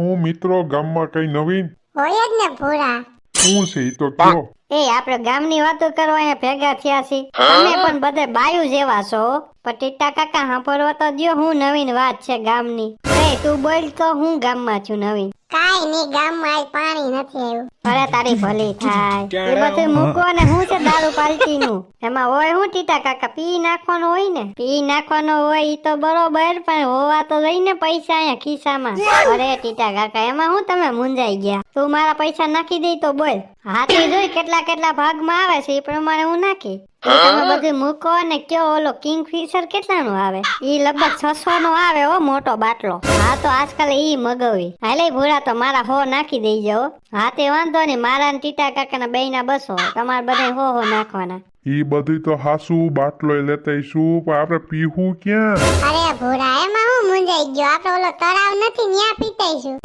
હું મિત્રો ગામમાં કઈ નવીન હોય જ ને ભૂરા. શું છે ઈ તો કયો. એ આપણે ગામની વાતો કરવા અહીંયા ભેગા થયા છીએ. તમે પણ બધે બાયુ જેવા છો. પણ ટીટા કાકા સાંભળવા તો દ્યો, હું નવીન વાત છે ગામની. એ તું બોલ તો હું ગામમાં છું નવીન. કાઈ ની, ગામમાં આજ પાણી નથી આવ્યું. અરે તારી ભલી થાય. એ બધું મૂકો ને હું છે દારૂ પાર્ટી નું. એમાં હોય હું ટીટા કાકા, પી નાખવાનો હોય ને. પી નાખવાનો હોય ઈ તો બરોબર, પણ હોવા તો લઈને પૈસા અહીંયા ખિસ્સામાં. અરે ટીટા કાકા, એમાં હું તમે મુંજાઈ ગયા. તું મારા પૈસા નાખી દઈ તો બોલ. હાથી જોઈ કેટલા કેટલા ભાગમાં આવે છે એ પ્રમાણે હું નાખી. તમે બધું મૂકો ને કયો ઓલો કિંગફિશર કેટલાનું આવે? ઈ લગભગ 600 નો આવે હો, મોટો બાટલો. હા તો આજકાલ ઈ મગવી. હાલે ભૂરા તો મારા 100 નાખી દેજો. હા તે વાંધો નહીં, મારા ને ટીટા કાકાના બેયના 200. તમારે બધા 100 નાખવાના. ઈ બધું તો હાસુ બાટલો લેતા આઈશું, પણ આપણે પીવું ક્યાં? અરે ભૂરા, એમાં હું મુંજાઈ ગયો. આપણે ઓલો તળાવ નથી ન્યા પીતાઈશું.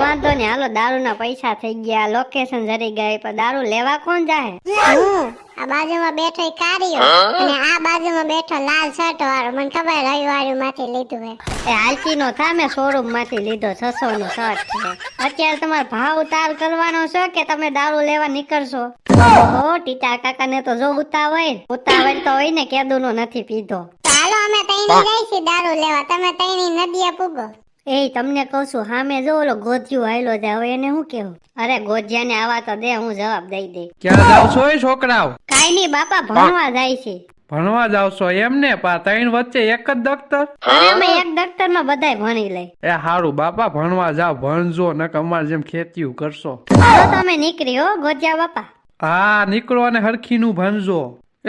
વાંધો નહીં, હાલો દારૂના પૈસા થઈ ગયા, લોકેશન જરી ગઈ, પણ દારૂ લેવા કોણ જાહે? હું આ બાજુમાં બેઠો ઈ કારીઓ અને આ બાજુમાં બેઠો લાલ શર્ટ વાળો. મને ખબર રવિવારી માંથી લીધું હે. એ હાલકી નો થા, મેં શોરૂમ માંથી લીધો. 600 નો શર્ટ છે. અત્યારે તમારે ભાવ ઉતાર કરવાનો છે કે તમે દારૂ લેવા નીકળશો? ઓહો, ટીટા કાકા ને તો જો ઉતાવળ તો હોય ને, કેદુ નો નથી પીધો. તો હાલો અમે તઈની જઈશું દારૂ લેવા. તમે તઈની નદીએ પૂગો. એ તમને કહું છું, સામે જો ઓલો ગોધ્યું હાયલો જાય, હવે એને શું કેવું? અરે ગોધ્યાને આવા તો દે, હું જવાબ દઈ દઈ. ક્યાં જાવ છો એ છોકરાઓ? કાઈ નહીં બાપા, ભણવા જાય છે. ભણવા જાવ છો એમ ને? પા ત્રણ વચ્ચે એક જ દફતર? અરે અમે એક દફતર માં બધાય ભણી લઈ. એ હારું બાપા, ભણવા જાવ, ભણજો નક અમાર જેમ ખેતીયું કરશો. હાલો તમે નીકળી હો ગોધ્યા બાપા. હા નીકળો અને હરખી નું ભણજો.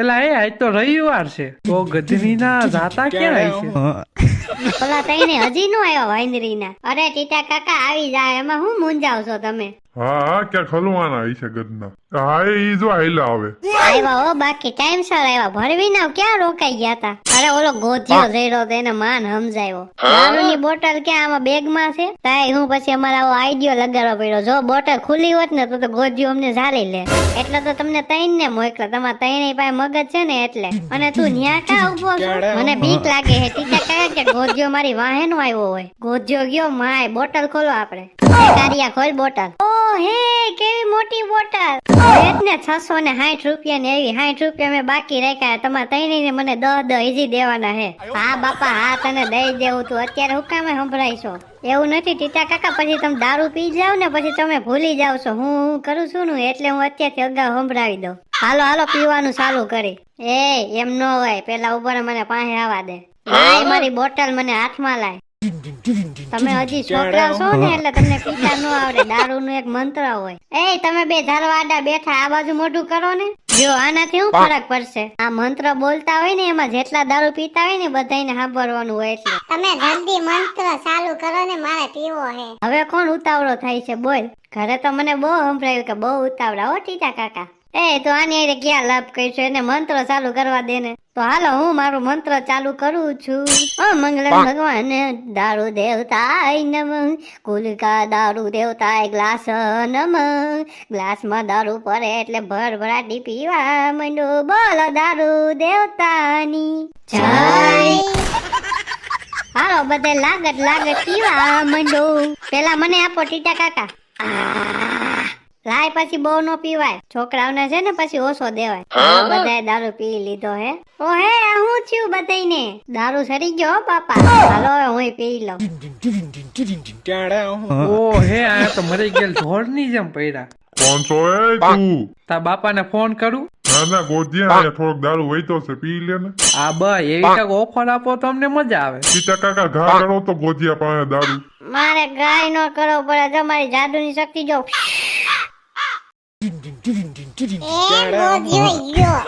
એલા એ આજ તો રવિવાર છે, તો ગધની ના જાતા ક્યાં છે? ઓલા તઈને હજી નો આવ્યો વાંદરી ના. અરે ટીટા કાકા આવી જાય, એમાં હું મૂંઝાવ છો તમે? હા હા, ક્યાં ખલવાના હશે ગદના. હા ઈ જો આઈલા આવે. આવ્યા હો, બાકી ટાઈમ સર આવ્યા. ભરવી ના ક્યાં રોકાઈ ગયા તા? અરે ઓલો ગોધ્યો જઈરો તો એને માન સમજાયો. દારૂની બોટલ ક્યાં આમાં બેગ માં છે? તાય હું પછી અમારા આવો આઈડિયો લગાડવો પડ્યો. જો બોટલ ખુલ્લી હોત ને તો ગોધ્યો અમને ઝાલી લે. એટલે તો તમને તૈન ને મોકલા. તમારા તૈન પાસે મગજ છે ને એટલે. અને તું ન્યા કા ઉભો છો? મને બીક લાગે હે ટીટા કાકા કે ગોધ્યો મારી વાહે નો આવ્યો હોય. ગોધ્યો ગયો માય. બોટલ ખોલો આપણે. કારિયા ખોલ બોટલ. ઓ હે, કેવી મોટી બોટલ. ને 660 રૂપિયા ને એવી 60 રૂપિયા મેં બાકી રાખ્યા. તમારે તઈને મને 10 ઈજી દેવાના હે. હા બાપા, હા તને દઈ દેવું. તું અત્યારે હું કામે સંભળાઈશો? એવું નથી ટીટા કાકા, પછી તમે દારૂ પી જાવ ને પછી તમે ભૂલી જાવ છો હું કરું છું ને, એટલે હું અત્યારથી અગાઉ સંભળાવી દઉં. હાલો હાલો પીવાનું ચાલુ કરી. એ એમ ન હોય, પેલા ઉપર મને પાસે આવવા દે. લાય મારી બોટલ, મને હાથમાં લાય. તમે હજી છોકરા છો ને એટલે તમને પીતા ન આવડે. દારૂ નું એક મંત્ર હોય. એ તમે બે ધારવાડા બેઠા આ બાજુ મોઢું કરો ને, જો આનાથી શું ફરક પડશે? આ મંત્ર બોલતા હોય ને એમાં જેટલા દારૂ પીતા હોય ને બધાને સાંભળવાનું હોય. એટલે તમે જલ્દી મંત્ર ચાલુ કરો ને, મારે પીવો હે. હવે કોણ ઉતાવળો થાય છે બોલ? ઘરે તો મને બહુ સંભળાયું કે બહુ ઉતાવળા હો ટીટા કાકા. એ તો આની આરે ક્યાં લાભ કરીશું? એને મંત્ર ચાલુ કરવા દે ને. તો હાલો હું મારું મંત્ર ચાલુ કરું છું. મંગલમ ભગવાન દારૂ દેવતાય નમઃ, કુલકા દારૂ દેવતાય ગ્લાસ નમઃ. ગ્લાસમાં દારૂ પડે એટલે ભરભરાટી પીવા માંડો. બોલો દારૂ દેવતાની જય. હાલો બધે લાગત લાગત પીવા માંડો. પેલા મને આપો ટીટા કાકા. લાય પછી બહુ નો પીવાય. છોકરાઓને છે ને પછી ઓછો દેવાય. બધાએ દારૂ પી લીધો હે. ઓ હે, હું થયું બધાને? દારૂ સરી ગયો બાપા. હાલો હું પી લઉં. ઓ હે, આ તો મરી ગયેલ ઢોર ની જેમ પડ્યા. કોણ છો એ તું? તા બાપા ને ફોન કરું. ના ના ગોધિયા, અહીંયા થોડોક દારૂ વહીતો છે, પી લે ને. આ બા એવી કાંઈક ઓફર આપો તો અમને મજા આવે. સીતા કાકા ઘા કરો તો ગોધિયા પાસે દારૂ. મારે ગાય નો કરવો પડે. તમારી જાદુની શક્તિ જો. એ ગોધ્યો ગયો.